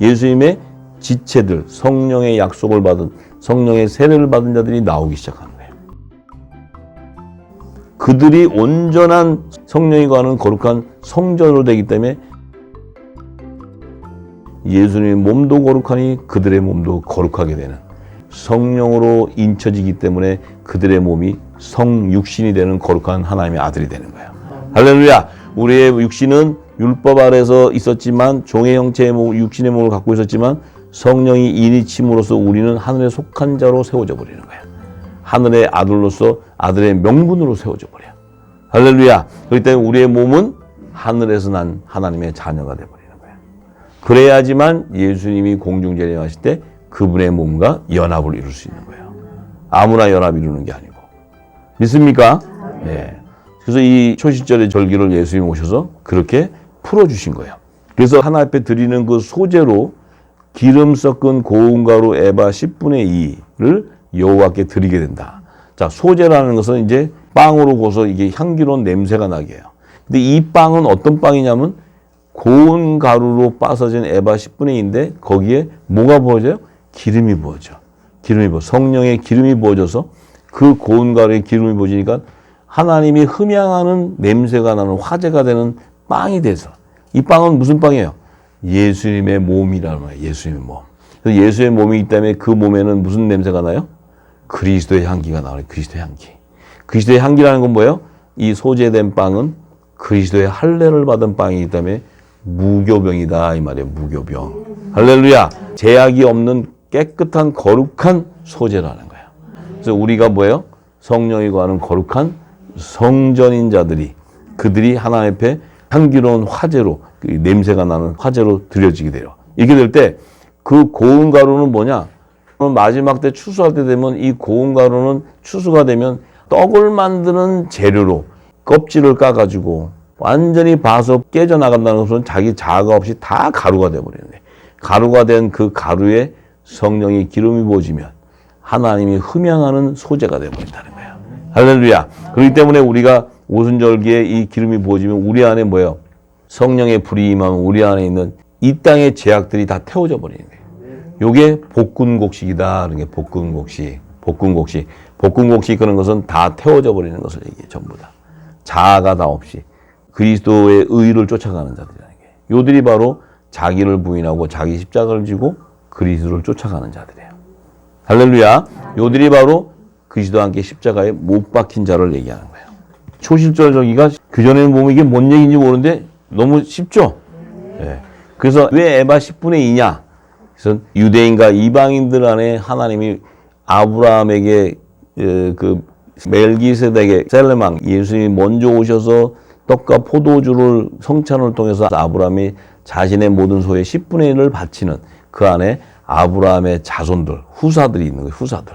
예수님의 지체들, 성령의 약속을 받은, 성령의 세례를 받은 자들이 나오기 시작하는 거예요. 그들이 온전한 성령이 거하는 거룩한 성전으로 되기 때문에 예수님의 몸도 거룩하니 그들의 몸도 거룩하게 되는, 성령으로 인쳐지기 때문에 그들의 몸이 성육신이 되는 거룩한 하나님의 아들이 되는 거예요. 할렐루야! 우리의 육신은 율법 아래서 있었지만, 종의 형체의 몸, 육신의 몸을 갖고 있었지만, 성령이 인이침으로써 우리는 하늘에 속한 자로 세워져 버리는 거예요. 하늘의 아들로서 아들의 명분으로 세워져 버려요. 할렐루야! 그렇기 때문에 우리의 몸은 하늘에서 난 하나님의 자녀가 되어버리는 거예요. 그래야지만 예수님이 공중재림하실 때 그분의 몸과 연합을 이룰 수 있는 거예요. 아무나 연합 이루는 게 아니고. 믿습니까? 네. 그래서 이 초실절의 절기를 예수님이 오셔서 그렇게 풀어주신 거예요. 그래서 하나 앞에 드리는 그 소재로 기름 섞은 고운 가루 에바 10분의 2를 여호와께 드리게 된다. 자, 소재라는 것은 이제 빵으로 구워서 이게 향기로운 냄새가 나게 해요. 근데 이 빵은 어떤 빵이냐면 고운 가루로 빻아진 에바 10분의 2인데 거기에 뭐가 부어져요? 기름이 부어져. 기름이 부어. 성령의 기름이 부어져서 그 고운 가루에 기름이 부어지니까 하나님이 흠향하는 냄새가 나는 화제가 되는 빵이 돼서, 이 빵은 무슨 빵이에요? 예수님의 몸이라는 거예요. 예수님의 몸. 그래서 예수의 몸이기 때문에 그 몸에는 무슨 냄새가 나요? 그리스도의 향기가 나와요. 그리스도의 향기. 그리스도의 향기라는 건 뭐예요? 이 소재된 빵은 그리스도의 할례를 받은 빵이기 때문에 무교병이다 이 말이에요. 무교병. 할렐루야. 제약이 없는 깨끗한 거룩한 소재라는 거예요. 그래서 우리가 뭐예요? 성령이 거하는 거룩한 성전인 자들이, 그들이 하나님 앞에 향기로운 화제로, 그 냄새가 나는 화제로 드려지게 돼요. 이렇게 될 때 그 고운 가루는 뭐냐? 마지막 때 추수할 때 되면 이 고운 가루는 추수가 되면 떡을 만드는 재료로 껍질을 까가지고 완전히 봐서 깨져나간다는 것은 자기 자아가 없이 다 가루가 되어버리는 거예요. 가루가 된 그 가루에 성령의 기름이 부어지면 하나님이 흠향하는 소재가 되어버린다는 거예요. 할렐루야. 그렇기 때문에 우리가 오순절기에 이 기름이 부어지면 우리 안에 뭐예요? 성령의 불이 임하면 우리 안에 있는 이 땅의 제약들이 다 태워져 버리는 거예요. 요게 복근곡식이다. 그런 게 복근곡식. 복근곡식 그런 것은 다 태워져 버리는 것을 얘기해요. 전부 다. 자아가 다 없이 그리스도의 의를 쫓아가는 자들이라는 게. 요들이 바로 자기를 부인하고 자기 십자가를 지고 그리스도를 쫓아가는 자들이에요. 할렐루야. 요들이 바로 그리스도와 함께 십자가에 못 박힌 자를 얘기하는 거예요. 초실절 절기가 그전에는 보면 이게 뭔 얘기인지 모르는데 너무 쉽죠? 네. 그래서 왜 에바 10분의 2냐? 그래서 유대인과 이방인들 안에 하나님이 아브라함에게 그 멜기세덱의 셀레망, 예수님이 먼저 오셔서 떡과 포도주를 성찬을 통해서 아브라함이 자신의 모든 소의 10분의 1을 바치는 그 안에 아브라함의 자손들, 후사들이 있는 거예요. 후사들.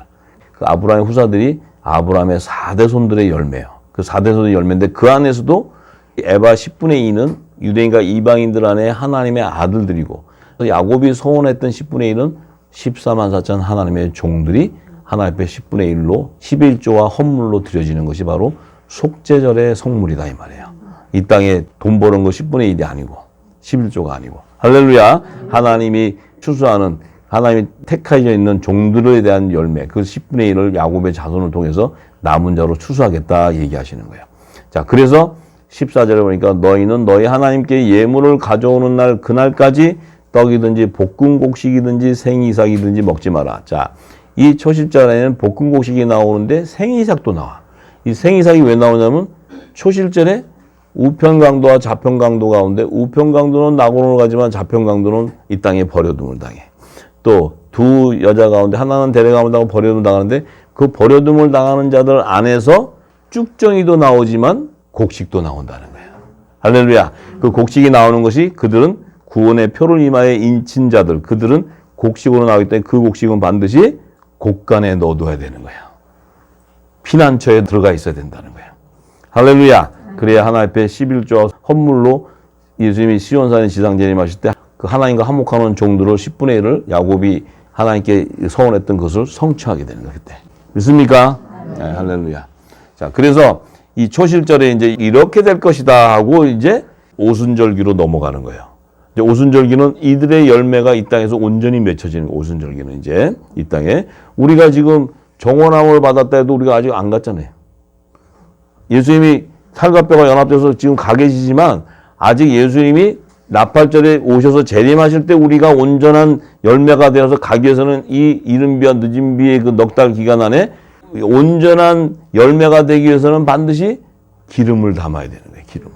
그 아브라함의 후사들이 아브라함의 4대 손들의 열매예요. 그 4대 손의 열매인데 그 안에서도 에바 10분의 2는 유대인과 이방인들 안에 하나님의 아들들이고, 야곱이 소원했던 10분의 1은 14만 4천 하나님의 종들이 하나님 앞에 10분의 1로 11조와 헌물로 드려지는 것이 바로 속죄절의 성물이다 이 말이에요. 이 땅에 돈 버는 거 10분의 1이 아니고 11조가 아니고. 할렐루야. 하나님이 추수하는, 하나님이 택하여 있는 종들에 대한 열매, 그 10분의 1을 야곱의 자손을 통해서 남은 자로 추수하겠다 얘기하시는 거예요. 자, 그래서 14절에 보니까 너희는 너희 하나님께 예물을 가져오는 날 그날까지 떡이든지 볶음곡식이든지 생이삭이든지 먹지 마라. 자, 이 초실절에는 볶음곡식이 나오는데 생이삭도 나와. 이 생이삭이 왜 나오냐면 초실절에 우편강도와 좌편강도 가운데 우편강도는 낙원으로 가지만 좌편강도는 이 땅에 버려둠을 당해. 또 두 여자 가운데 하나는 데려가면 당하고 버려둠을 당하는데 그 버려둠을 당하는 자들 안에서 쭉정이도 나오지만 곡식도 나온다는 거예요. 할렐루야. 그 곡식이 나오는 것이 그들은 구원의 표를 이마에 인친 자들, 그들은 곡식으로 나오기 때문에 그 곡식은 반드시 곡간에 넣어둬야 되는 거예요. 피난처에 들어가 있어야 된다는 거예요. 할렐루야. 그래야 하나님 앞에 11조와 헌물로 예수님이 시온산에 지상재림하실 때 그 하나님과 한목하는 종들을 10분의 1을 야곱이 하나님께 서원했던 것을 성취하게 되는 거예요. 그때. 믿습니까? 네, 할렐루야. 자, 그래서 이 초실절에 이제 이렇게 될 것이다 하고 이제 오순절기로 넘어가는 거예요. 오순절기는 이들의 열매가 이 땅에서 온전히 맺혀지는 거예요. 오순절기는 이제 이 땅에. 우리가 지금 정원함을 받았다 해도 우리가 아직 안 갔잖아요. 예수님이 살과 뼈가 연합돼서 지금 가 계시지만 아직 예수님이 나팔절에 오셔서 재림하실 때 우리가 온전한 열매가 되어서 가기 위해서는 이 이른 비와 늦은 비의 그 넉 달 기간 안에 온전한 열매가 되기 위해서는 반드시 기름을 담아야 되는 거예요. 기름을.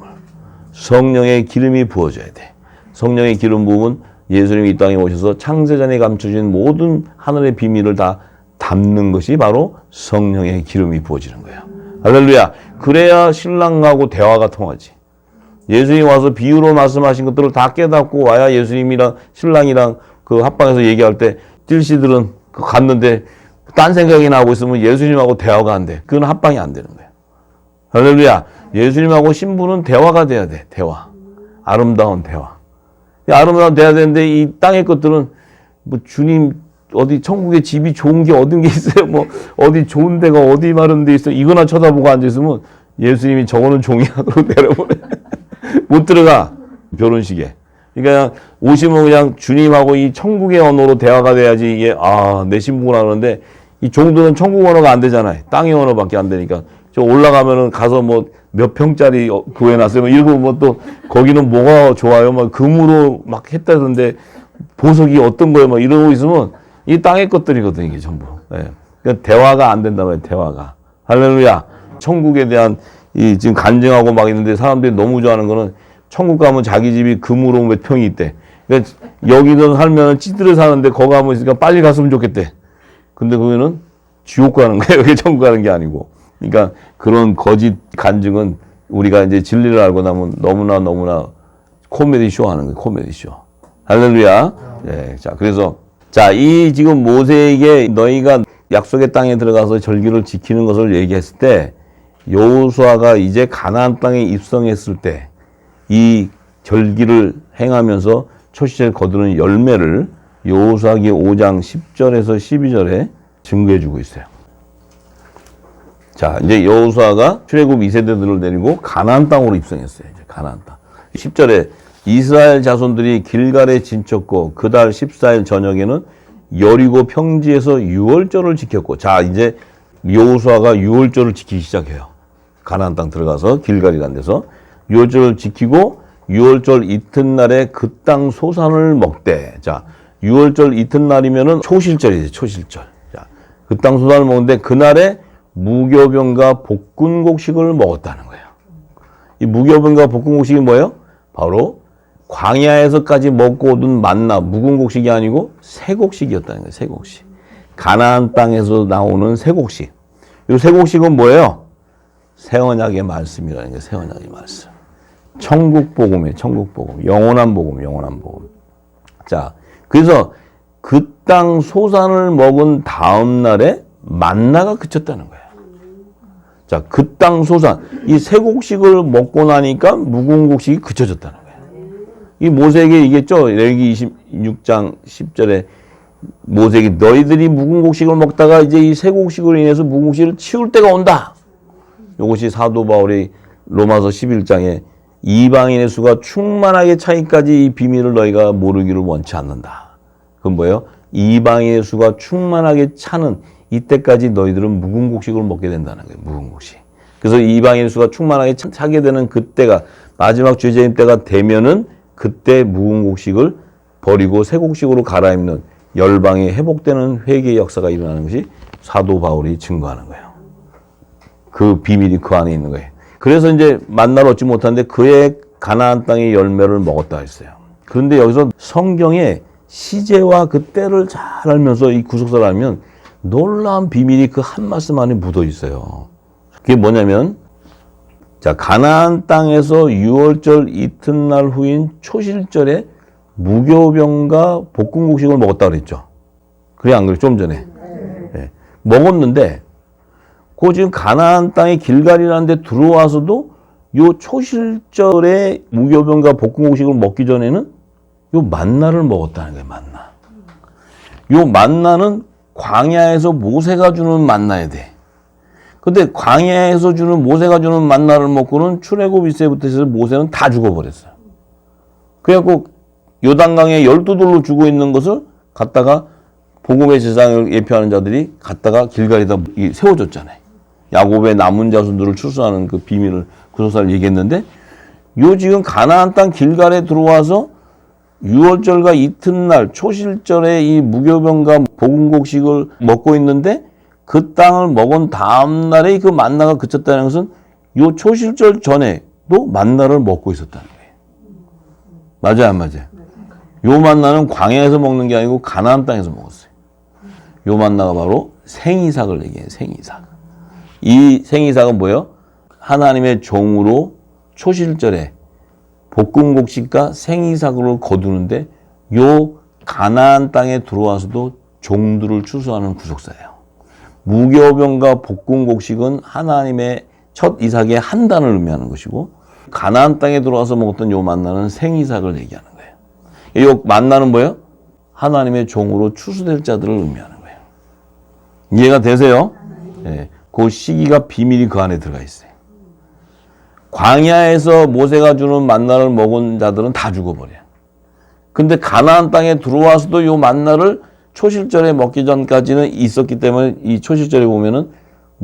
성령의 기름이 부어져야 돼. 성령의 기름 부음은 예수님이 이 땅에 오셔서 창세전에 감춰진 모든 하늘의 비밀을 다 담는 것이 바로 성령의 기름이 부어지는 거예요. 할렐루야. 그래야 신랑하고 대화가 통하지. 예수님이 와서 비유로 말씀하신 것들을 다 깨닫고 와야 예수님이랑 신랑이랑 그 합방에서 얘기할 때 딜씨들은 갔는데 딴 생각이나 하고 있으면 예수님하고 대화가 안 돼. 그건 합방이 안 되는 거예요. 할렐루야. 예수님하고 신부는 대화가 돼야 돼. 대화. 아름다운 대화. 아름다운 대화가 되는데 이 땅의 것들은 뭐 주님 어디 천국에 집이 좋은 게 어딘 게 있어요? 뭐 어디 좋은 데가 어디 마른 데 있어요? 이거나 쳐다보고 앉아있으면 예수님이 저거는 종이야 그러고 내려보내. 못 들어가. 결혼식에. 그러니까 오시면 그냥 주님하고 이 천국의 언어로 대화가 돼야지 이게 내 신부구나 그러는데 이 종들은 천국 언어가 안 되잖아요. 땅의 언어밖에 안 되니까. 저 올라가면은 가서 뭐 몇 평짜리 구해놨어요. 이러고 뭐 또 거기는 뭐가 좋아요? 막 금으로 막 했다던데 보석이 어떤 거예요? 막 이러고 있으면 이 땅의 것들이거든요. 이게 전부. 예. 그러니까 대화가 안 된단 말이에요. 대화가. 할렐루야. 천국에 대한 이 지금 간증하고 막 있는데 사람들이 너무 좋아하는 거는 천국 가면 자기 집이 금으로 몇 평이 있대. 그러니까 여기서 살면 찌들어 사는데 거기 가면 있으니까 빨리 갔으면 좋겠대. 근데 거기는 지옥 가는 거예요. 여기 천국 가는 게 아니고. 그러니까 그런 거짓 간증은 우리가 이제 진리를 알고 나면 너무나 코미디 쇼 하는 거예요. 코미디 쇼. 할렐루야. 예. 자, 그래서 이 지금 모세에게 너희가 약속의 땅에 들어가서 절기를 지키는 것을 얘기했을 때 여호수아가 이제 가나안 땅에 입성했을 때 이 절기를 행하면서 초시절 거두는 열매를 여호수아기 5장 10절에서 12절에 증거해 주고 있어요. 자, 이제 여호수아가 출애굽 2세대들을 데리고 가나안 땅으로 입성했어요. 이제 가나안 땅. 10절에 이스라엘 자손들이 길갈에 진쳤고 그달 14일 저녁에는 여리고 평지에서 유월절을 지켰고. 자, 이제 여호수아가 유월절을 지키기 시작해요. 가나안 땅 들어가서 길갈이라는 데서 유월절을 지키고 유월절 이튿날에 그 땅 소산을 먹되. 자, 유월절 이튿날이면은 초실절이죠. 초실절. 자, 그 땅 소산을 먹는데 그날에 무교병과 볶음곡식을 먹었다는 거예요. 이 무교병과 볶음곡식이 뭐예요? 바로 광야에서까지 먹고 오던 만나, 묵은 곡식이 아니고 새곡식이었다는 거예요. 새곡식. 가나안 땅에서 나오는 새곡식. 이 새곡식은 뭐예요? 새 언약의 말씀이라는 거예요. 새 언약의 말씀. 천국 복음이에요. 천국 복음. 영원한 복음, 영원한 복음. 자, 그래서 그 땅 소산을 먹은 다음 날에 만나가 그쳤다는 거예요. 자, 그 땅 소산. 이 새곡식을 먹고 나니까 묵은 곡식이 그쳐졌다는 거예요. 이 모세에게 얘기했죠. 레위기 26장 10절에 모세에게 너희들이 묵은 곡식을 먹다가 이제 이 새곡식으로 인해서 묵은 곡식을 치울 때가 온다. 이것이 사도 바울이 로마서 11장에 이방인의 수가 충만하게 차기까지 이 비밀을 너희가 모르기를 원치 않는다. 그건 뭐예요? 이방인의 수가 충만하게 차는 이때까지 너희들은 묵은 곡식을 먹게 된다는 거예요. 묵은 곡식. 그래서 이방인의 수가 충만하게 차게 되는 그때가 마지막 주제임 때가 되면은 그때 묵은 곡식을 버리고 새 곡식으로 갈아입는 열방이 회복되는 회개의 역사가 일어나는 것이 사도 바울이 증거하는 거예요. 그 비밀이 그 안에 있는 거예요. 그래서 이제 만나를 얻지 못하는데 그의 가나안 땅의 열매를 먹었다 했어요. 그런데 여기서 성경에 시제와 그 때를 잘 알면서 이 구속사를 알면 놀라운 비밀이 그 한 말씀 안에 묻어 있어요. 그게 뭐냐면, 자, 가나안 땅에서 유월절 이튿날 후인 초실절에 무교병과 볶음곡식을 먹었다 그랬죠. 그래, 안 그래? 좀 전에. 네. 먹었는데, 그 지금 가나안 땅의 길갈이라는 데 들어와서도 요 초실절에 무교병과 볶음곡식을 먹기 전에는 요 만나를 먹었다는 거예요, 만나. 요 만나는 광야에서 모세가 주는 만나야 돼. 근데 광야에서 주는 모세가 주는 만나를 먹고는 출애굽 1세부터 해서 모세는 다 죽어버렸어요. 그래갖고 요단강에 12돌로 주고 있는 것을 갖다가 복음의 세상을 예표하는 자들이 갖다가 길갈에다 세워줬잖아요. 야곱의 남은 자손들을 출소하는 그 비밀을 구속사를 얘기했는데 요 지금 가나안 땅 길갈에 들어와서 유월절과 이튿날 초실절에 이 무교병과 복음곡식을 먹고 있는데 그 땅을 먹은 다음 날에 그 만나가 그쳤다는 것은 요 초실절 전에도 만나를 먹고 있었다는 거예요. 맞아요, 안 맞아요? 요 만나는 광야에서 먹는 게 아니고 가나안 땅에서 먹었어요. 요 만나가 바로 생이삭을 얘기해요. 생이삭. 이 생이삭은 뭐예요? 하나님의 종으로 초실절에 볶음곡식과 생이삭으로 거두는데 요 가나안 땅에 들어와서도 종들을 추수하는 구속사예요. 무교병과 볶음곡식은 하나님의 첫 이삭의 한 단을 의미하는 것이고 가나안 땅에 들어와서 먹었던 요 만나는 생이삭을 얘기하는 거예요. 요 만나는 뭐예요? 하나님의 종으로 추수될 자들을 의미하는 거예요. 이해가 되세요? 네. 그 시기가 비밀이 그 안에 들어가 있어요. 광야에서 모세가 주는 만나를 먹은 자들은 다 죽어버려요. 근데 가나안 땅에 들어와서도 요 만나를 초실절에 먹기 전까지는 있었기 때문에 이 초실절에 보면은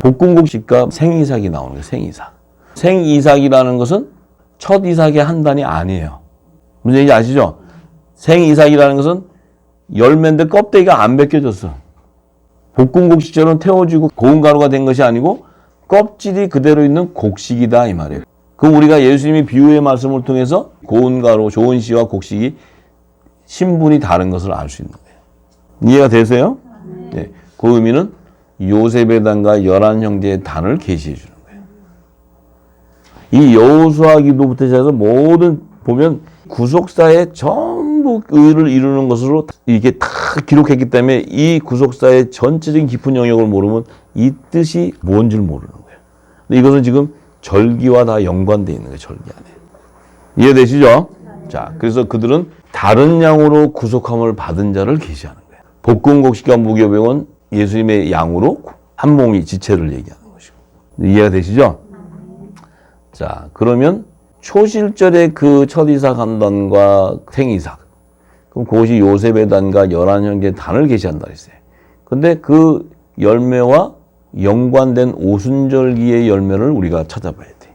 볶음곡식과 생이삭이 나오는 거예요. 생이삭. 생이삭이라는 것은 첫 이삭의 한 단이 아니에요. 무슨 얘기인지 아시죠? 생이삭이라는 것은 열매인데 껍데기가 안 벗겨졌어. 볶음곡식처럼 태워지고 고운 가루가 된 것이 아니고 껍질이 그대로 있는 곡식이다 이 말이에요. 그럼 우리가 예수님이 비유의 말씀을 통해서 고운 가루, 좋은 씨와 곡식이 신분이 다른 것을 알 수 있는 거예요. 이해가 되세요? 네. 그 의미는 요셉의 단과 11형제의 단을 계시해 주는 거예요. 이 여호수아 기도부터 시작해서 모든 보면 구속사에 전부 의를 이루는 것으로 이게 다 기록했기 때문에 이 구속사의 전체적인 깊은 영역을 모르면 이 뜻이 뭔지를 모르는 거예요. 근데 이것은 지금 절기와 다 연관되어 있는 거예요. 절기 안에. 이해되시죠? 자, 그래서 그들은 다른 양으로 구속함을 받은 자를 계시하는 거예요. 볶음곡식과 무교병은 예수님의 양으로 한 몸이 지체를 얘기하는 것이고. 이해가 되시죠? 자, 그러면 초실절에 그 첫 이삭 한 단과 생이삭. 그럼 그것이 요셉의 단과 11형제의 단을 계시한다 했어요. 근데 그 열매와 연관된 오순절기의 열매를 우리가 찾아봐야 돼.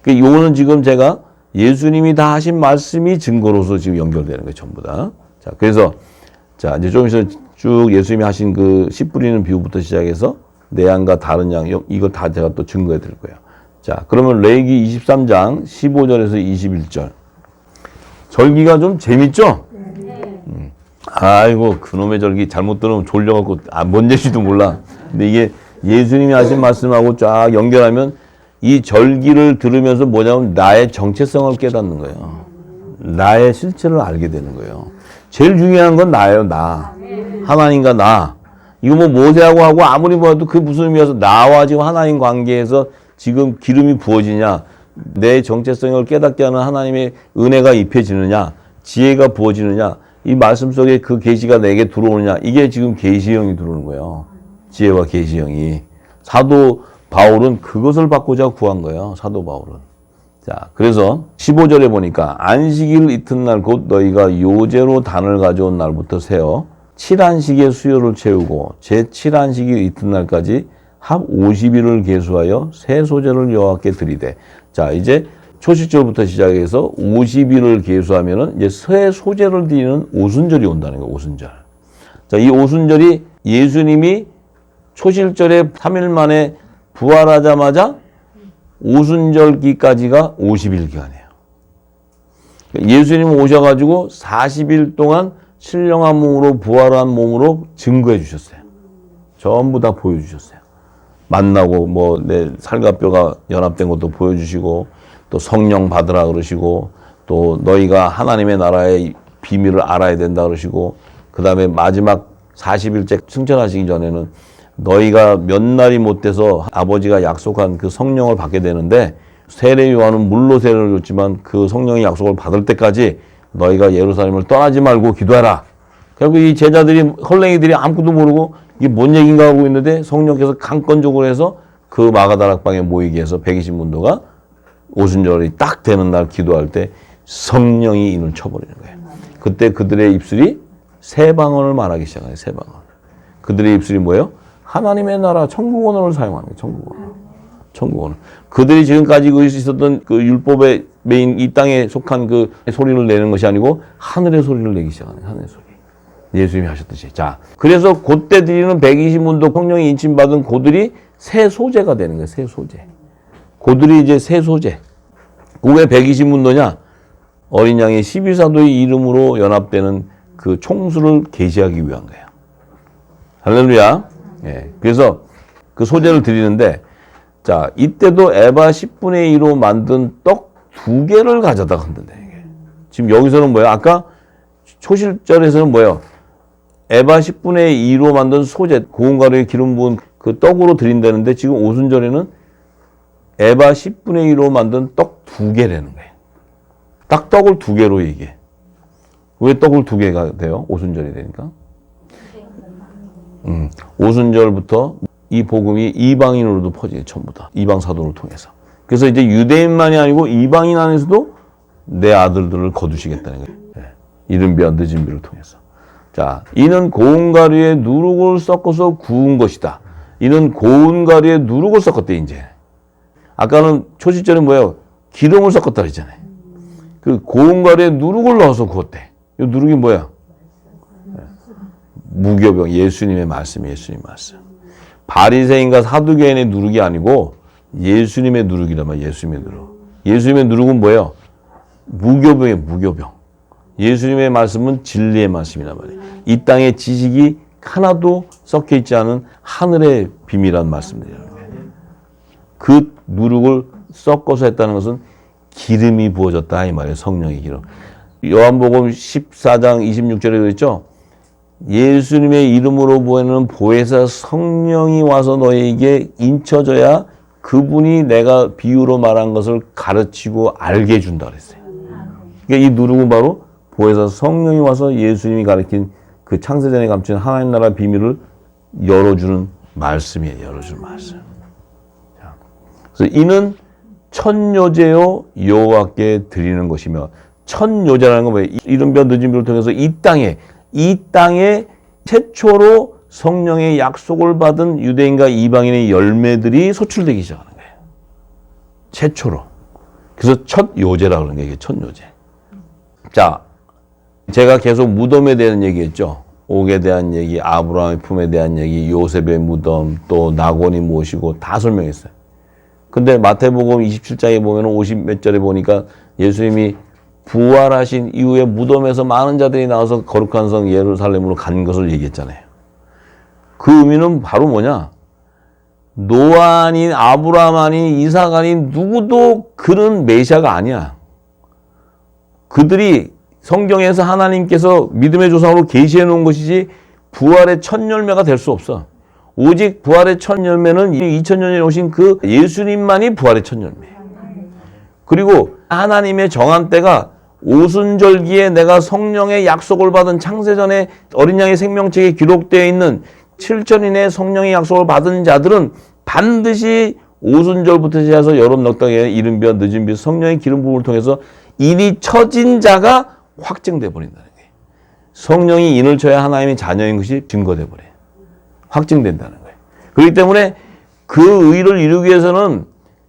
그러니까 요거는 지금 제가 예수님이 다 하신 말씀이 증거로서 지금 연결되는 거예요, 전부 다. 자, 그래서 자, 이제 좀 있으면 쭉 예수님이 하신 그 씨 뿌리는 비유부터 시작해서 내 양과 다른 양, 이거 다 제가 또 증거해 드릴 거예요. 자, 그러면 레위기 23장 15절에서 21절. 절기가 좀 재밌죠? 아이고, 그놈의 절기 잘못 들으면 졸려갖고, 뭔 얘기도 몰라. 근데 이게 예수님이 하신 말씀하고 쫙 연결하면 이 절기를 들으면서 뭐냐면 나의 정체성을 깨닫는 거예요. 나의 실체를 알게 되는 거예요. 제일 중요한 건 나예요, 나. 하나님과 나. 이거 뭐 모세하고 하고 아무리 뭐라도 그게 무슨 의미여서 나와 지금 하나님 관계에서 지금 기름이 부어지냐, 내 정체성을 깨닫게 하는 하나님의 은혜가 입혀지느냐, 지혜가 부어지느냐, 이 말씀 속에 그 계시가 내게 들어오느냐, 이게 지금 계시형이 들어오는 거예요. 지혜와 계시형이. 사도 바울은 그것을 받고자 구한 거예요. 사도 바울은. 자, 그래서 15절에 보니까 안식일 이튿날 곧 너희가 요제로 단을 가져온 날부터 세어 7안식의 수요를 채우고 제7안식일 이튿날까지 합 50일을 계수하여 새 소재를 여호와께 드리되. 자, 이제 초실절부터 시작해서 50일을 계수하면은 이제 새 소재를 드리는 오순절이 온다는 거예요. 오순절. 자, 이 오순절이 예수님이 초실절에 3일 만에 부활하자마자 오순절기까지가 50일 기간이에요. 예수님 오셔가지고 40일 동안 신령한 몸으로 부활한 몸으로 증거해 주셨어요. 전부 다 보여주셨어요. 만나고 뭐 내 살과 뼈가 연합된 것도 보여주시고 또 성령 받으라 그러시고 또 너희가 하나님의 나라의 비밀을 알아야 된다 그러시고 그 다음에 마지막 40일째 승천하시기 전에는 너희가 몇 날이 못 돼서 아버지가 약속한 그 성령을 받게 되는데 세례 요한은 물로 세례를 줬지만 그 성령의 약속을 받을 때까지 너희가 예루살렘을 떠나지 말고 기도하라. 결국 이 제자들이 헐랭이들이 아무것도 모르고 이게 뭔 얘기인가 하고 있는데 성령께서 강권적으로 해서 그 마가다락방에 모이게 해서 120문도가 오순절이 딱 되는 날 기도할 때 성령이 인을 쳐버리는 거예요. 그때 그들의 입술이 새 방언을 말하기 시작해요. 새 방언. 그들의 입술이 뭐예요? 하나님의 나라 천국 언어를 사용하는 거예요. 천국 언어. 천국 언어. 그들이 지금까지 있었던 그 율법의 메인 이 땅에 속한 그 소리를 내는 것이 아니고 하늘의 소리를 내기 시작하는 하늘의 소리. 예수님이 하셨듯이. 자, 그래서 그때 드리는 120문도 성령이 인침받은 고들이 새 소재가 되는 거예요. 새 소재. 고들이 이제 새 소재. 그게 120문도냐? 어린 양의 12사도의 이름으로 연합되는 그 총수를 계시하기 위한 거예요. 할렐루야. 예. 그래서 그 소재를 드리는데, 자, 이때도 에바 10분의 1로 만든 떡 2개를 가져다 흔든다. 이게. 지금 여기서는 뭐예요? 아까 초실절에서는 뭐예요? 에바 10분의 2로 만든 소재, 고운 가루에 기름 부은 그 떡으로 드린다는데 지금 오순절에는 에바 10분의 1로 만든 떡 2개라는 거예요. 딱 떡을 2개로 얘기해. 왜 떡을 2개가 돼요? 오순절이 되니까. 오순절부터 이 복음이 이방인으로도 퍼지게 전부 다. 이방 사도를 통해서. 그래서 이제 유대인만이 아니고 이방인 안에서도 내 아들들을 거두시겠다는 거예요. 네. 이른 비와 늦은 비를 통해서. 자, 이는 고운 가루에 누룩을 섞어서 구운 것이다. 이는 고운 가루에 누룩을 섞었대, 이제. 아까는 초실절에 뭐예요? 기름을 섞었다 그랬잖아요. 그 고운 가루에 누룩을 넣어서 구웠대. 이 누룩이 뭐야? 무교병, 예수님의 말씀, 예수님의 말씀. 바리새인과 사두개인의 누룩이 아니고 예수님의 누룩이란 말이야, 예수님의 누룩. 예수님의 누룩은 뭐예요? 무교병이에요, 무교병. 예수님의 말씀은 진리의 말씀이란 말이에요. 이 땅의 지식이 하나도 섞여 있지 않은 하늘의 비밀한 말씀들이라는 거예요. 그 누룩을 섞어서 했다는 것은 기름이 부어졌다 이 말이에요. 성령의 기름. 요한복음 14장 26절에 그랬죠. 예수님의 이름으로 보내는 보혜사 성령이 와서 너에게 인쳐져야 그분이 내가 비유로 말한 것을 가르치고 알게 해준다 그랬어요. 그러니까 이 누룩은 바로 보혜사 성령이 와서 예수님이 가르친 그 창세전에 감춘 하나님 나라 비밀을 열어주는 말씀이에요. 열어주는 말씀. 그래서 이는 첫 요제요 여호와께 드리는 것이며, 첫 요제라는 건 뭐예요? 이른 비와 늦은 비를 통해서 이 땅에 최초로 성령의 약속을 받은 유대인과 이방인의 열매들이 소출되기 시작하는 거예요. 최초로. 그래서 첫 요제라고 하는 게 이게 첫 요제. 자, 제가 계속 무덤에 대한 얘기했죠. 옥에 대한 얘기, 아브라함의 품에 대한 얘기, 요셉의 무덤, 또 낙원이 무엇이고 다 설명했어요. 근데 마태복음 27장에 보면 50몇 절에 보니까 예수님이 부활하신 이후에 무덤에서 많은 자들이 나와서 거룩한 성 예루살렘으로 간 것을 얘기했잖아요. 그 의미는 바로 뭐냐? 노아 아닌 아브라함 아닌 이삭 아닌 누구도 그런 메시아가 아니야. 그들이 성경에서 하나님께서 믿음의 조상으로 계시해 놓은 것이지 부활의 첫 열매가 될 수 없어. 오직 부활의 첫 열매는 2000년에 오신 그 예수님만이 부활의 첫 열매. 그리고 하나님의 정한 때가 오순절기에 내가 성령의 약속을 받은 창세전에 어린 양의 생명책에 기록되어 있는 7천인의 성령의 약속을 받은 자들은 반드시 오순절부터 시작해서 여름 넉당에 이른 비와 늦은 비 성령의 기름 부음을 통해서 인이 쳐진 자가 확증돼 버린다는 거예요. 성령이 인을 쳐야 하나님의 자녀인 것이 증거돼 버려요. 확증된다는 거예요. 그렇기 때문에 그 의를 이루기 위해서는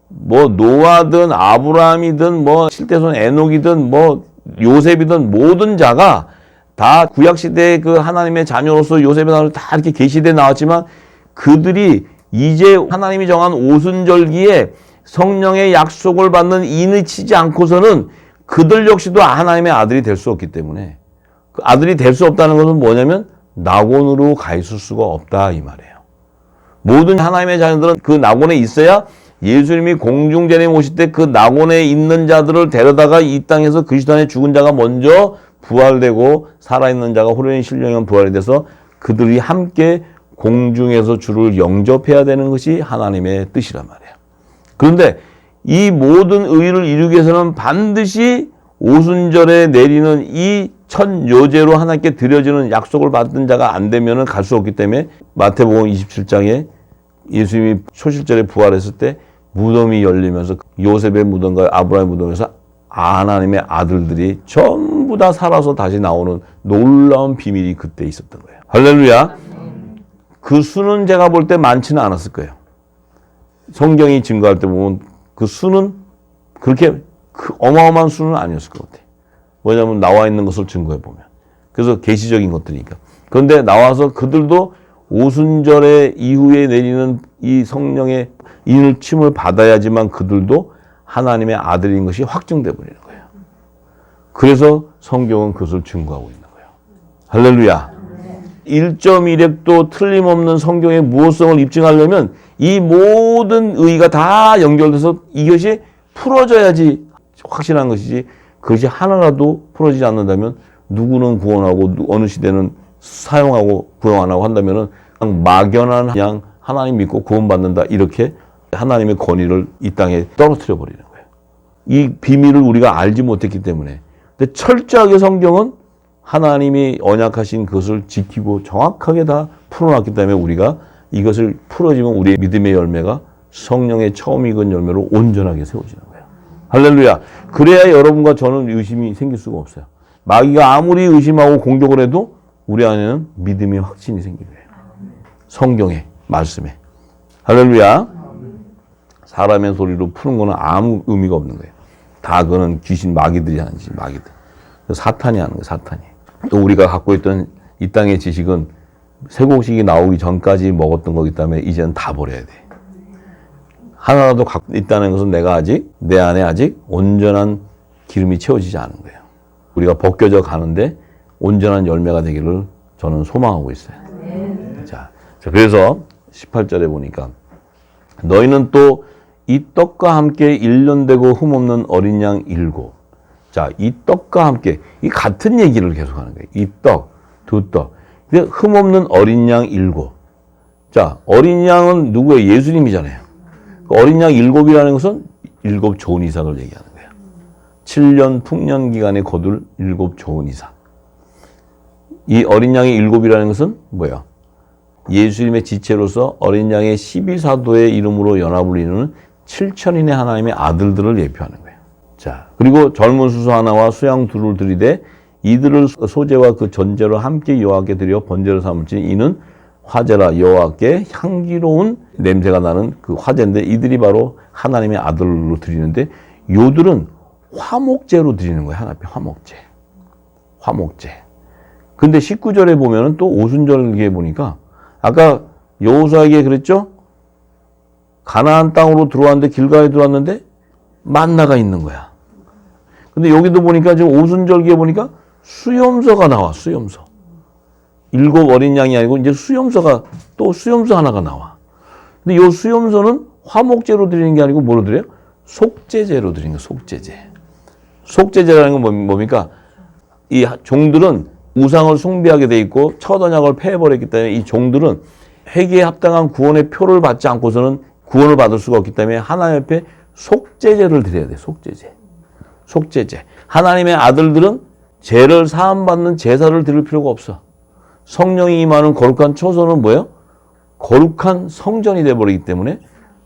뭐 노아든 아브라함이든 뭐 칠대손 에녹이든 뭐 요셉이든 모든 자가 다 구약시대의 그 하나님의 자녀로서 요셉의 나라로 다 이렇게 계시되어 나왔지만 그들이 이제 하나님이 정한 오순절기에 성령의 약속을 받는 인을 치지 않고서는 그들 역시도 하나님의 아들이 될 수 없기 때문에 그 아들이 될 수 없다는 것은 뭐냐면 낙원으로 가 있을 수가 없다 이 말이에요. 모든 하나님의 자녀들은 그 낙원에 있어야 예수님이 공중전에 오실 때 그 낙원에 있는 자들을 데려다가 이 땅에서 그리스도 안에 죽은 자가 먼저 부활되고 살아있는 자가 호련히 신령한 부활이 돼서 그들이 함께 공중에서 주를 영접해야 되는 것이 하나님의 뜻이란 말이에요. 그런데 이 모든 의를 이루기 위해서는 반드시 오순절에 내리는 이 첫 요제로 하나님께 드려지는 약속을 받은 자가 안 되면 갈 수 없기 때문에 마태복음 27장에 예수님이 초실절에 부활했을 때 무덤이 열리면서 요셉의 무덤과 아브라함의 무덤에서 하나님의 아들들이 전부 전부 다 살아서 다시 나오는 놀라운 비밀이 그때 있었던 거예요. 할렐루야. 그 수는 제가 볼 때 많지는 않았을 거예요. 성경이 증거할 때 보면 그 수는 그렇게 어마어마한 수는 아니었을 것 같아요. 뭐냐면 나와 있는 것을 증거해 보면. 그래서 계시적인 것들이니까. 그런데 나와서 그들도 오순절의 이후에 내리는 이 성령의 인을침을 받아야지만 그들도 하나님의 아들인 것이 확증돼 버리는 거예요. 그래서 성경은 그것을 증거하고 있는 거예요. 할렐루야. 1.1획도 틀림없는 성경의 무호성을 입증하려면 이 모든 의의가 다 연결돼서 이것이 풀어져야지 확실한 것이지, 그것이 하나라도 풀어지지 않는다면 누구는 구원하고 어느 시대는 사용하고 구원 안 하고 한다면은 그냥 막연한 그냥 하나님 믿고 구원받는다, 이렇게 하나님의 권위를 이 땅에 떨어뜨려 버리는 거예요. 이 비밀을 우리가 알지 못했기 때문에. 근데 철저하게 성경은 하나님이 언약하신 그것을 지키고 정확하게 다 풀어놨기 때문에 우리가 이것을 풀어지면 우리의 믿음의 열매가 성령의 처음 익은 열매로 온전하게 세워지는 거예요. 할렐루야. 그래야 여러분과 저는 의심이 생길 수가 없어요. 마귀가 아무리 의심하고 공격을 해도 우리 안에는 믿음의 확신이 생기는 거예요. 성경에, 말씀에. 할렐루야. 사람의 소리로 푸는 거는 아무 의미가 없는 거예요. 다 그거는 귀신, 마귀들이 하는 짓, 마귀들. 사탄이 하는 거예요, 사탄이. 또 우리가 갖고 있던 이 땅의 지식은 쇠곡식이 나오기 전까지 먹었던 거기 때문에 이제는 다 버려야 돼. 하나라도 갖고 있다는 것은 내 안에 아직 온전한 기름이 채워지지 않은 거예요. 우리가 벗겨져 가는데 온전한 열매가 되기를 저는 소망하고 있어요. 자, 그래서 18절에 보니까 너희는 또 이 떡과 함께 1년 되고 흠없는 어린 양 7. 자, 이 떡과 함께, 이 같은 얘기를 계속하는 거예요. 이 떡, 두 떡. 근데 흠없는 어린 양 7. 자, 어린 양은 누구예요? 예수님이잖아요. 그 어린 양 7이라는 것은 7 좋은 이삭을 얘기하는 거예요. 7년 풍년 기간에 거둘 7 좋은 이삭. 이 어린 양의 7이라는 것은 뭐예요? 예수님의 지체로서 어린 양의 12사도의 이름으로 연합을 이루는 7천인의 하나님의 아들들을 예표하는 거예요. 자, 그리고 젊은 수소 하나와 수양 둘을 들이되 이들을 소제와 그 전제로 함께 여호와께 드려 번제로 삼을지니 이는 화제라, 여호와께 향기로운 냄새가 나는 그 화제인데 이들이 바로 하나님의 아들로 드리는데 요들은 화목제로 드리는 거예요. 하나님 화목제. 화목제. 근데 19절에 보면은 또 오순절기에 보니까 아까 여호수아에게 그랬죠? 가나안 땅으로 들어왔는데 길가에 들어왔는데 만나가 있는 거야. 근데 여기도 보니까 지금 오순절기에 보니까 수염소가 나와. 수염소. 7 어린 양이 아니고 이제 수염소가 또 수염소 하나가 나와. 근데 이 수염소는 화목제로 드리는 게 아니고 뭐로 드려요? 속죄제로 드리는 거예요. 속죄제. 속죄제라는 건 뭡니까? 이 종들은 우상을 숭배하게 돼 있고 첫 언약을 폐해버렸기 때문에 이 종들은 회개에 합당한 구원의 표를 받지 않고서는 구원을 받을 수가 없기 때문에 하나님 앞에 속죄제를 드려야 돼. 속죄제. 속죄제. 하나님의 아들들은 죄를 사함받는 제사를 드릴 필요가 없어. 성령이 임하는 거룩한 초소는 뭐예요? 거룩한 성전이 돼버리기 때문에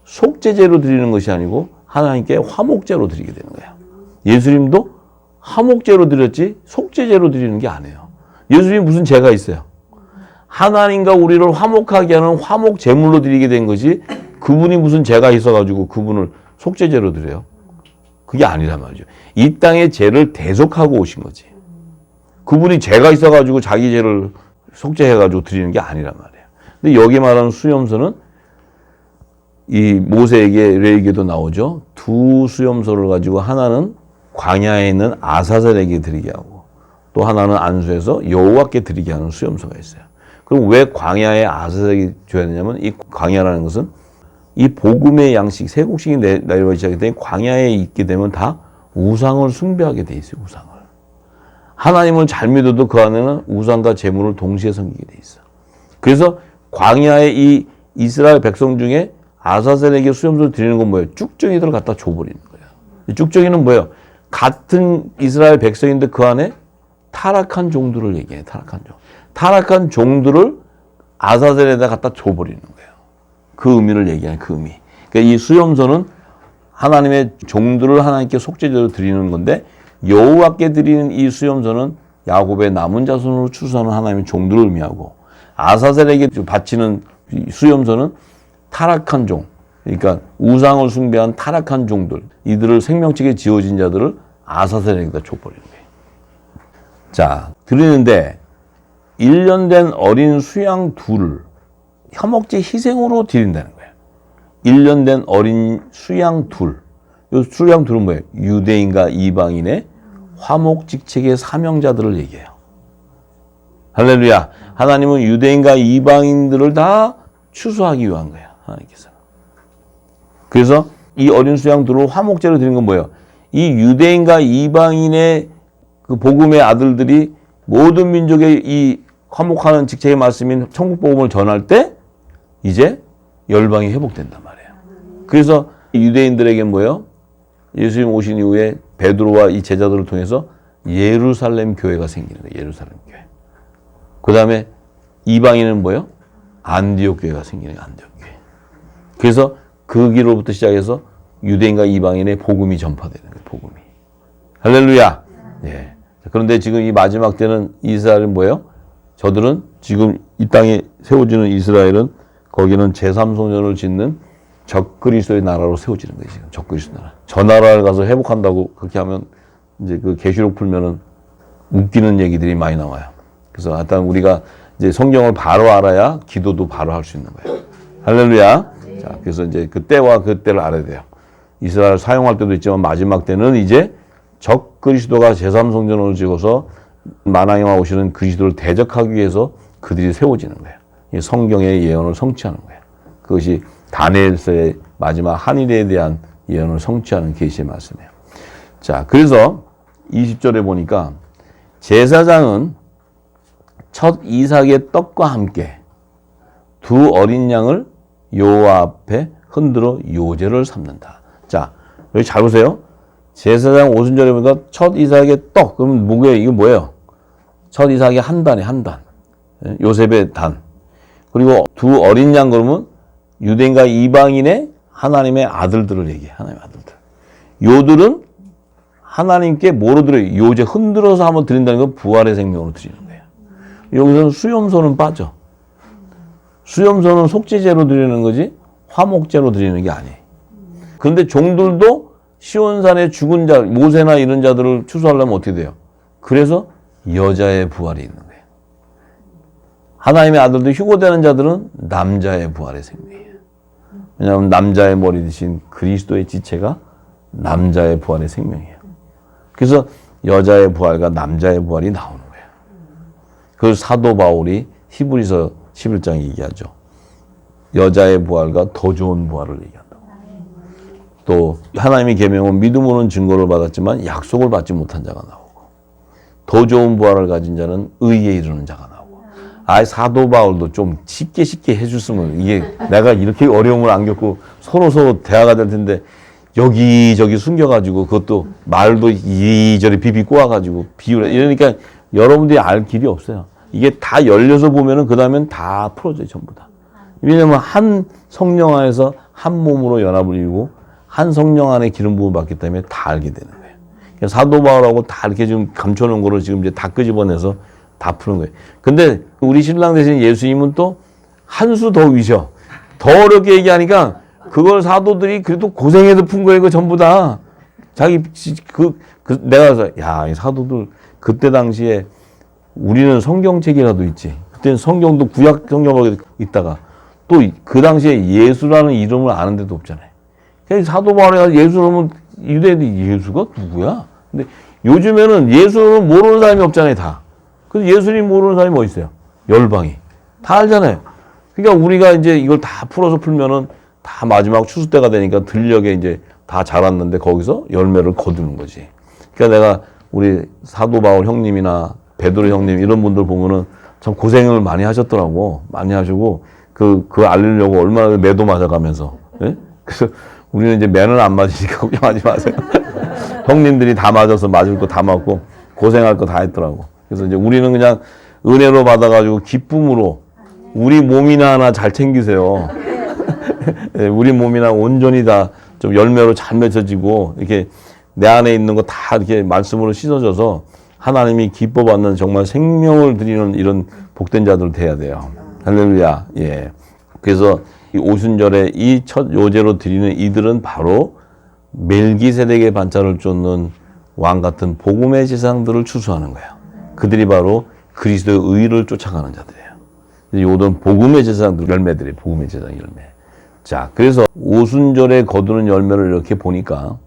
속죄제로 드리는 것이 아니고 하나님께 화목제로 드리게 되는 거예요. 예수님도 화목제로 드렸지 속죄제로 드리는 게 아니에요. 예수님 무슨 죄가 있어요? 하나님과 우리를 화목하게 하는 화목 제물로 드리게 된 것이 그분이 무슨 죄가 있어가지고 그분을 속죄제로 드려요? 그게 아니란 말이죠. 이 땅의 죄를 대속하고 오신 거지. 그분이 죄가 있어가지고 자기 죄를 속죄해가지고 드리는 게 아니란 말이에요. 근데 여기 말하는 수염소는 이 모세에게 레위기에도 나오죠. 두 수염소를 가지고 하나는 광야에 있는 아사셀에게 드리게 하고 또 하나는 안수해서 여호와께 드리게 하는 수염소가 있어요. 그럼 왜 광야에 아사셀에게 줘야 되냐면 이 광야라는 것은 이 복음의 양식, 세곡식이 내려오기 시작하기 때문에 광야에 있게 되면 다 우상을 숭배하게 돼 있어요. 우상을. 하나님을 잘 믿어도 그 안에는 우상과 재물을 동시에 섬기게 돼 있어. 그래서 광야의 이 이스라엘 백성 중에 아사셀에게 수염소를 드리는 건 뭐예요? 쭉정이들을 갖다 줘버리는 거예요. 쭉정이는 뭐예요? 같은 이스라엘 백성인데 그 안에 타락한 종들을 얘기해요. 타락한 종. 타락한 종들을 아사셀에다 갖다 줘버리는 거예요. 그 의미를 얘기하는 그 의미. 그러니까 이 수염소는 하나님의 종들을 하나님께 속죄제로 드리는 건데 여호와께 드리는 이 수염소는 야곱의 남은 자손으로 추수하는 하나님의 종들을 의미하고, 아사셀에게 바치는 수염소는 타락한 종, 그러니까 우상을 숭배한 타락한 종들, 이들을 생명책에 지어진 자들을 아사셀에게다 줘버리는 거예요. 자, 드리는데 1년 된 어린 수양 둘을 화목제 희생으로 드린다는 거예요. 1년 된 어린 수양 둘. 이 수양 둘은 뭐예요? 유대인과 이방인의 화목직책의 사명자들을 얘기해요. 할렐루야. 하나님은 유대인과 이방인들을 다 추수하기 위한 거예요. 하나님께서. 그래서 이 어린 수양 둘을 화목제로 드리는 건 뭐예요? 이 유대인과 이방인의 그 복음의 아들들이 모든 민족의 이 화목하는 직책의 말씀인 천국 복음을 전할 때 이제 열방이 회복된단 말이에요. 그래서 유대인들에게 뭐예요? 예수님 오신 이후에 베드로와 이 제자들을 통해서 예루살렘 교회가 생기는 거예요. 예루살렘 교회. 그 다음에 이방인은 뭐예요? 안디옥 교회가 생기는 거예요. 안디옥 교회. 그래서 그 길로부터 시작해서 유대인과 이방인의 복음이 전파되는 거예요. 복음이. 할렐루야. 예. 그런데 지금 이 마지막 때는 이스라엘은 뭐예요? 저들은 지금 이 땅에 세워지는 이스라엘은 거기는 제3소년을 짓는 적그리스도의 나라로 세워지는 거예요. 지금 적그리스도 나라. 저 나라를 가서 회복한다고 그렇게 하면 이제 그 계시록 풀면은 웃기는 얘기들이 많이 나와요. 그래서 일단 우리가 이제 성경을 바로 알아야 기도도 바로 할 수 있는 거예요. 할렐루야. 자, 그래서 이제 그때와 그때를 알아야 돼요. 이스라엘 사용할 때도 있지만 마지막 때는 이제 적그리스도가 제3성전을 지어서 만왕에 오시는 그리스도를 대적하기 위해서 그들이 세워지는 거예요. 성경의 예언을 성취하는 거예요. 그것이 다니엘서의 마지막 한일에 대한 예언을 성취하는 계시의 말씀이에요. 자, 그래서 20절에 보니까 제사장은 첫 이삭의 떡과 함께 두 어린 양을 여호와 앞에 흔들어 요제를 삼는다. 자, 여기 잘 보세요. 제사장 5순절에 보니까 첫 이삭의 떡. 그러면 이거 뭐예요? 첫 이삭의 한 단에 한 단. 요셉의 단. 그리고 두 어린 양 그러면 유대인과 이방인의 하나님의 아들들을 얘기해. 하나님의 아들들. 요들은 하나님께 뭐로 드려요? 요제 흔들어서 한번 드린다는 건 부활의 생명으로 드리는 거예요. 여기서는 수염소는 빠져. 수염소는 속죄제로 드리는 거지 화목제로 드리는 게 아니에요. 그런데 종들도 시온산의 죽은 자, 모세나 이런 자들을 추수하려면 어떻게 돼요? 그래서 여자의 부활이 있는 거예요. 하나님의 아들도 휴고되는 자들은 남자의 부활의 생명이에요. 왜냐하면 남자의 머리 대신 그리스도의 지체가 남자의 부활의 생명이에요. 그래서 여자의 부활과 남자의 부활이 나오는 거예요. 그걸 사도 바울이 히브리서 11장에 얘기하죠. 여자의 부활과 더 좋은 부활을 얘기한다고. 또 하나님의 계명은 믿음으로는 증거를 받았지만 약속을 받지 못한 자가 나오고, 더 좋은 부활을 가진 자는 의에 이르는 자가 나오고. 사도 바울도 좀 쉽게 해줬으면, 이게 내가 이렇게 어려움을 안 겪고 서로 대화가 될 텐데 여기저기 숨겨가지고 그것도 말도 이리저리 비비 꼬아가지고 비유를 이러니까 여러분들이 알 길이 없어요. 이게 다 열려서 보면은 그 다음엔 다 풀어져요. 전부 다. 왜냐면 한 성령 안에서 한 몸으로 연합을 이루고 한 성령 안에 기름 부음을 받기 때문에 다 알게 되는 거예요. 사도 바울하고 다 이렇게 지금 감춰놓은 거를 지금 이제 다 끄집어내서 다 푸는 거예요. 근데 우리 신랑 대신 예수님은 또 한 수 더 위셔. 더 어렵게 얘기하니까 그걸 사도들이 그래도 고생해서 푼 거예요. 그 전부 다. 자기, 내가 그래서, 이 사도들 그때 당시에 우리는 성경책이라도 있지. 그때는 성경도 구약 성경으로 있다가 또 그 당시에 예수라는 이름을 아는 데도 없잖아요. 사도 바울이 예수라면 유대인들이 예수가 누구야? 근데 요즘에는 예수는 모르는 사람이 없잖아요, 다. 그래서 예수님 모르는 사람이 뭐 있어요? 열방이. 다 알잖아요. 그러니까 우리가 이제 이걸 다 풀어서 풀면은 다 마지막 추수 때가 되니까 들녘에 이제 다 자랐는데 거기서 열매를 거두는 거지. 그러니까 내가 우리 사도 바울 형님이나 베드로 형님 이런 분들 보면은 참 고생을 많이 하셨더라고. 많이 하시고 그거 알리려고 얼마나 매도 맞아가면서. 예? 그래서 우리는 이제 매는 안 맞으니까 걱정하지 마세요. 형님들이 다 맞아서 맞을 거 다 맞고 고생할 거 다 했더라고. 그래서 이제 우리는 그냥 은혜로 받아가지고 기쁨으로 우리 몸이나 하나 잘 챙기세요. 우리 몸이나 온전히 다 좀 열매로 잘 맺혀지고 이렇게 내 안에 있는 거 다 이렇게 말씀으로 씻어줘서 하나님이 기뻐 받는 정말 생명을 드리는 이런 복된 자들 돼야 돼요. 할렐루야. 예. 그래서 이 오순절에 이 첫 요제로 드리는 이들은 바로 멜기세덱의 반차를 쫓는 왕 같은 복음의 제사장들을 추수하는 거예요. 그들이 바로 그리스도의 의를 쫓아가는 자들이에요. 요들은 복음의 제사장들 열매들이 복음의 제사장 열매. 자, 그래서 오순절에 거두는 열매를 이렇게 보니까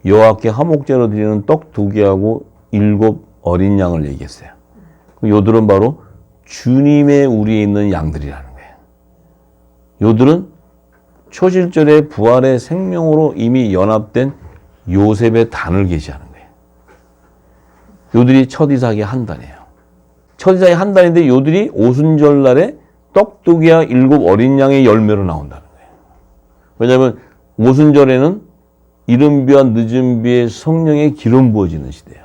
여호와께 화목제로 드리는 떡 2개하고 7 어린 양을 얘기했어요. 요들은 바로 주님의 우리에 있는 양들이라는 거예요. 요들은 초실절의 부활의 생명으로 이미 연합된 요셉의 단을 계시하는 거예요. 요들이 첫 이삭의 한 단이에요. 첫 이삭의 한 단인데 요들이 오순절 날에 떡 2개와 7 어린 양의 열매로 나온다는 거예요. 왜냐하면 오순절에는 이른 비와 늦은 비에 성령의 기름 부어지는 시대예요.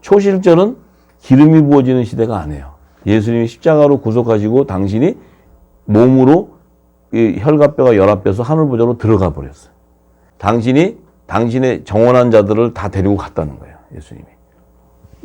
초실절은 기름이 부어지는 시대가 아니에요. 예수님이 십자가로 구속하시고 당신이 몸으로 이 혈갑뼈가 연합돼서 하늘보좌로 들어가 버렸어요. 당신이 당신의 정원한 자들을 다 데리고 갔다는 거예요. 예수님이.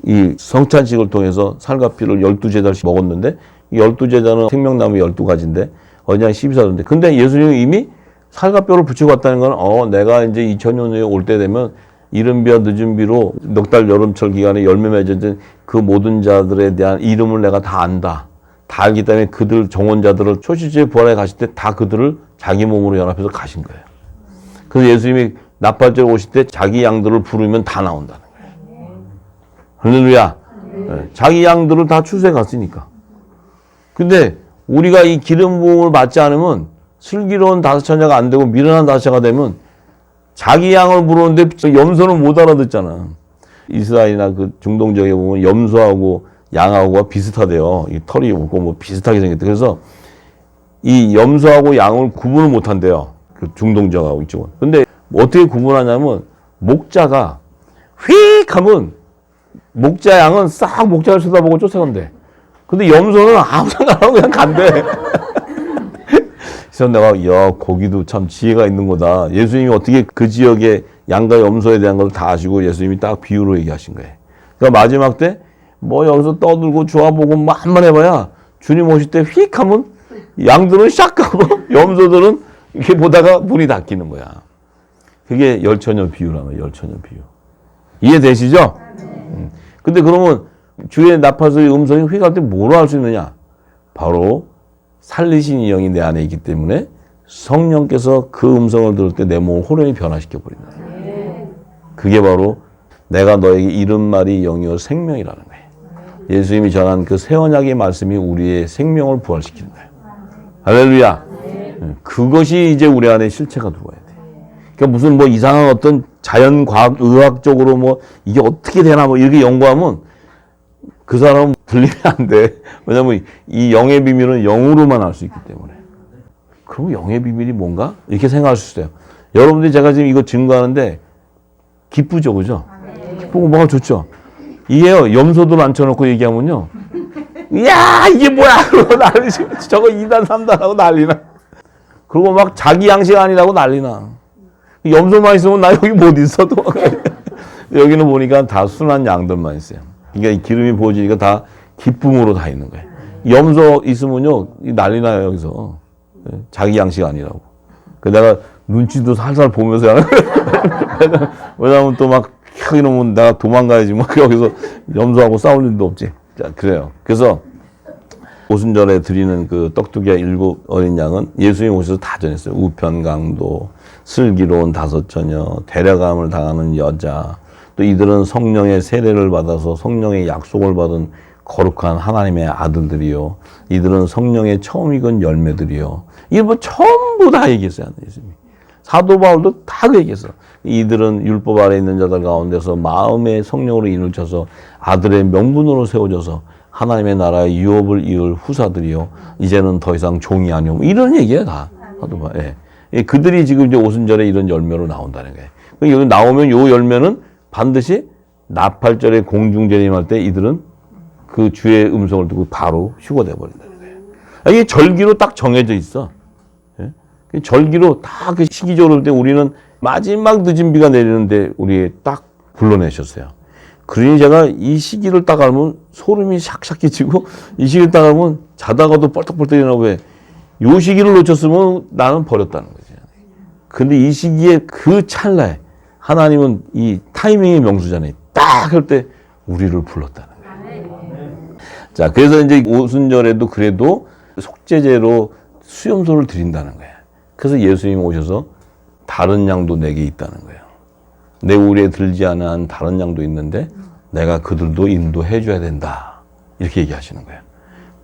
이 성찬식을 통해서 살과 피를 12제자씩 먹었는데 12제자는 생명나무 12가지인데 언양 12사도인데 근데 예수님이 이미 살과 뼈를 붙이고 갔다는 건 내가 이제 2000년 후에 올 때 되면 이른 비와 늦은 비로 넉 달 여름철 기간에 열매 맺어진 그 모든 자들에 대한 이름을 내가 다 안다. 다 알기 때문에 그들 정원자들을 초실제 부활에 가실 때 다 그들을 자기 몸으로 연합해서 가신 거예요. 그래서 예수님이 나팔절 오실 때 자기 양들을 부르면 다 나온다는 거예요. 할렐루야. 네. 자기 양들을 다 추수해 갔으니까. 근데 우리가 이 기름 부음을 받지 않으면 슬기로운 다섯천자가 안 되고 미련한 다섯천자가 되면 자기 양을 부르는데 염소는 못 알아듣잖아. 이스라엘이나 그 중동 지역에 보면 염소하고 양하고가 비슷하대요. 이 털이 없고 뭐 비슷하게 생겼대. 그래서 이 염소하고 양을 구분을 못 한대요. 그 중동 지역하고 이쪽은. 근데 어떻게 구분하냐면 목자가 휙 하면 목자 양은 싹 목자를 쳐다보고 쫓아간대. 근데 염소는 아무 생각 안 하고 그냥 간대. 그래서 내가 거기도 참 지혜가 있는 거다. 예수님이 어떻게 그 지역의 양과 염소에 대한 걸 다 아시고 예수님이 딱 비유로 얘기하신 거예요. 그러니까 마지막 때 뭐 여기서 떠들고 좋아보고 뭐 한번 해봐야 주님 오실 때 휙 하면 양들은 샥 가고 염소들은 이렇게 보다가 문이 닫히는 거야. 그게 열처녀 비유라는 거예요. 열처녀 비유. 이해되시죠? 근데 그러면 주의 나팔소리 음성이 휙 할 때 뭐로 할 수 있느냐? 바로 살리신 이 영이 내 안에 있기 때문에 성령께서 그 음성을 들을 때 내 몸을 호련히 변화시켜 버린다. 그게 바로 내가 너에게 이른 말이 영이요 생명이라는 거예요. 예수님이 전한 그 새 언약의 말씀이 우리의 생명을 부활시키는 거예요. 할렐루야. 그것이 이제 우리 안에 실체가 들어와야 돼. 그러니까 무슨 뭐 이상한 어떤 자연과학, 의학적으로 뭐 이게 어떻게 되나 뭐 이렇게 연구하면 그 사람은 들리면 안 돼. 왜냐면 이 영의 비밀은 영으로만 알 수 있기 때문에. 그럼 영의 비밀이 뭔가? 이렇게 생각할 수 있어요. 여러분들이 제가 지금 이거 증거하는데 기쁘죠, 그죠? 기쁘고 뭐가 좋죠? 이게요, 염소들 앉혀놓고 얘기하면요. 이야, 이게 뭐야! 그러고 난리지. 저거 2단, 3단 하고 난리나. 그리고 막 자기 양식 아니라고 난리나. 염소만 있으면 나 여기 못 있어도. 여기는 보니까 다 순한 양들만 있어요. 그러니까 이 기름이 부어지니까 다 기쁨으로 다 있는 거예요. 염소 있으면요, 난리나요, 여기서. 자기 양식 아니라고. 내가 눈치도 살살 보면서 왜냐면 또 막 이러면 내가 도망가야지 막 여기서 염소하고 싸울 일도 없지. 자, 그래요. 그래서 오순절에 드리는 그 떡두개와 7 어린 양은 예수님 오셔서 다 전했어요. 우편강도, 슬기로운 다섯처녀, 데려감을 당하는 여자, 또 이들은 성령의 세례를 받아서 성령의 약속을 받은 거룩한 하나님의 아들들이요. 이들은 성령의 처음 익은 열매들이요. 이게 뭐 전부 다 얘기했어요. 예수님이. 사도 바울도 다 그 얘기했어. 이들은 율법 아래 있는 자들 가운데서 마음의 성령으로 인을 쳐서 아들의 명분으로 세워져서 하나님의 나라의 유업을 이을 후사들이요. 이제는 더 이상 종이 아니오. 이런 얘기야 다. 사도 바울. 예. 그들이 지금 이제 오순절에 이런 열매로 나온다는 거예요. 여기 나오면 요 열매는 반드시 나팔절에 공중제림 할 때 이들은 그 주의 음성을 듣고 바로 휴거돼 버린다는 거예요. 이게 절기로 딱 정해져 있어. 예? 절기로 다 그 시기적으로 때 우리는 마지막 늦은 비가 내리는데 우리 딱 불러내셨어요. 그러니 제가 이 시기를 딱 알면 소름이 샥샥 끼치고 이 시기를 딱 알면 자다가도 뻘떡뻘떡 일어나고 왜 이 시기를 놓쳤으면 나는 버렸다는 거죠. 근데 이 시기에 그 찰나에 하나님은 이 타이밍의 명수잖아요. 딱 할 때 우리를 불렀다는 거예요. 자, 그래서 이제 오순절에도 그래도 속죄제로 수염소를 드린다는 거예요. 그래서 예수님이 오셔서 다른 양도 내게 있다는 거예요. 내 우리에 들지 않은 다른 양도 있는데 내가 그들도 인도해 줘야 된다. 이렇게 얘기하시는 거예요.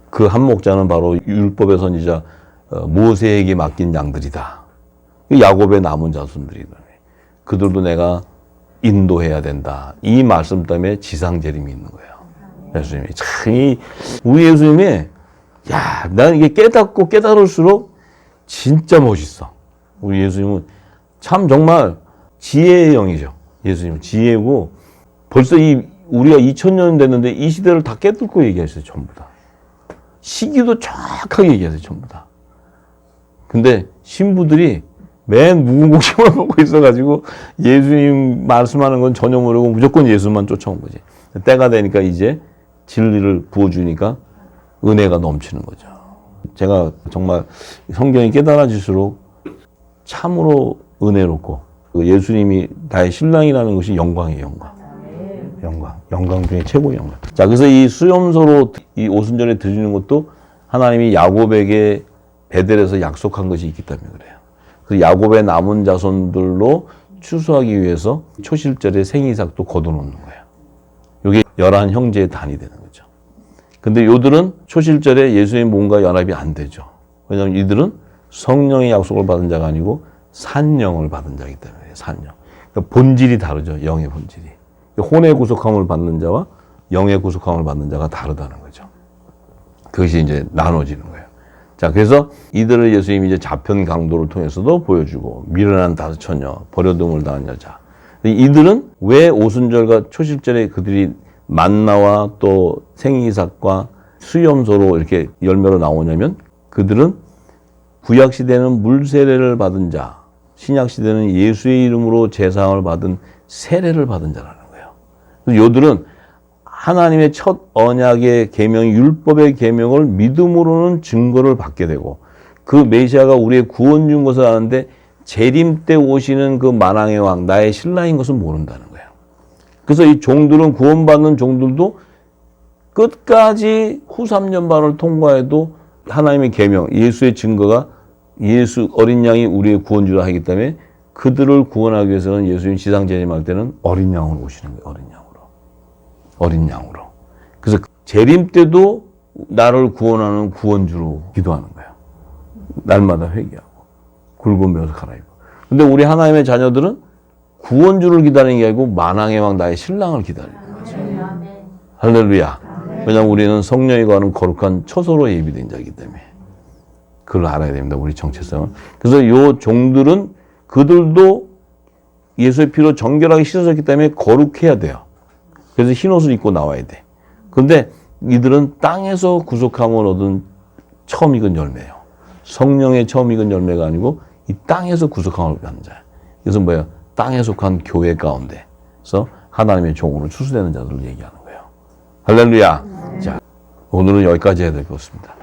그 한 목자는 바로 율법의 선지자 모세에게 맡긴 양들이다. 야곱의 남은 자손들이다. 그들도 내가 인도해야 된다. 이 말씀 때문에 지상재림이 있는 거예요. 예수님이 참 우리 예수님이 야, 나는 이게 깨닫고 깨달을수록 진짜 멋있어. 우리 예수님은 참 정말 지혜의 영이죠. 예수님은 지혜고 벌써 우리가 2000년 됐는데 이 시대를 다 깨뚫고 얘기했어요. 전부 다. 시기도 정확하게 얘기했어요. 전부 다. 근데 신부들이 맨 묵은 곡식만 먹고 있어가지고 예수님 말씀하는 건 전혀 모르고 무조건 예수만 쫓아온 거지. 때가 되니까 이제 진리를 부어주니까 은혜가 넘치는 거죠. 제가 정말 성경이 깨달아질수록 참으로 은혜롭고 예수님이 나의 신랑이라는 것이 영광이에요. 영광 중에 최고의 영광. 자, 그래서 이 수염소로 이 오순절에 드리는 것도 하나님이 야곱에게 베델에서 약속한 것이 있기 때문에 그래요. 그래서 야곱의 남은 자손들로 추수하기 위해서 초실절에 생이삭도 거둬놓는 거예요. 이게 11형제의 단이 되는 거죠. 근데 요들은 초실절에 예수의 몸과 연합이 안 되죠. 왜냐하면 이들은 성령의 약속을 받은 자가 아니고 산영을 받은 자이기 때문에 산영. 그러니까 본질이 다르죠. 영의 본질이. 혼의 구속함을 받는 자와 영의 구속함을 받는 자가 다르다는 거죠. 그것이 이제 나눠지는 거예요. 자, 그래서 이들을 예수님이 이제 자편 강도를 통해서도 보여주고 미련한 다섯 처녀, 버려둠을 당한 여자. 이들은 왜 오순절과 초실절에 그들이 만나와 또 생이삭과 수염소로 이렇게 열매로 나오냐면 그들은 구약 시대는 물 세례를 받은 자, 신약 시대는 예수의 이름으로 제사함을 받은 세례를 받은 자라는 거예요. 그래서 요들은 하나님의 첫 언약의 계명, 율법의 계명을 믿음으로는 증거를 받게 되고 그 메시아가 우리의 구원 준 것을 아는데 재림 때 오시는 그 만왕의 왕, 나의 신랑인 것을 모른다는 거예요. 그래서 이 종들은 구원받는 종들도 끝까지 후 3년반을 통과해도 하나님의 계명, 예수의 증거가 예수 어린 양이 우리의 구원주라 하기 때문에 그들을 구원하기 위해서는 예수님 지상 재림할 때는 어린 양으로 오시는 거예요. 어린 양으로. 그래서 재림 때도 나를 구원하는 구원주로 기도하는 거예요. 날마다 회개하고 굵은 베옷을 갈아입고. 근데 우리 하나님의 자녀들은 구원주를 기다리는 게 아니고 만왕의 왕 나의 신랑을 기다리는 거죠. 할렐루야. 왜냐하면 우리는 성령이 거하는 거룩한 처소로 예비된 자이기 때문에 그걸 알아야 됩니다. 우리 정체성은. 그래서 이 종들은 그들도 예수의 피로 정결하게 씻어졌기 때문에 거룩해야 돼요. 그래서 흰 옷을 입고 나와야 돼. 그런데 이들은 땅에서 구속함을 얻은 처음 익은 열매예요. 성령의 처음 익은 열매가 아니고 이 땅에서 구속함을 받는 자예요. 그래서 뭐예요? 땅에 속한 교회 가운데서 하나님의 종으로 추수되는 자들을 얘기하는 거예요. 할렐루야. 자, 오늘은 여기까지 해야 될 것 같습니다.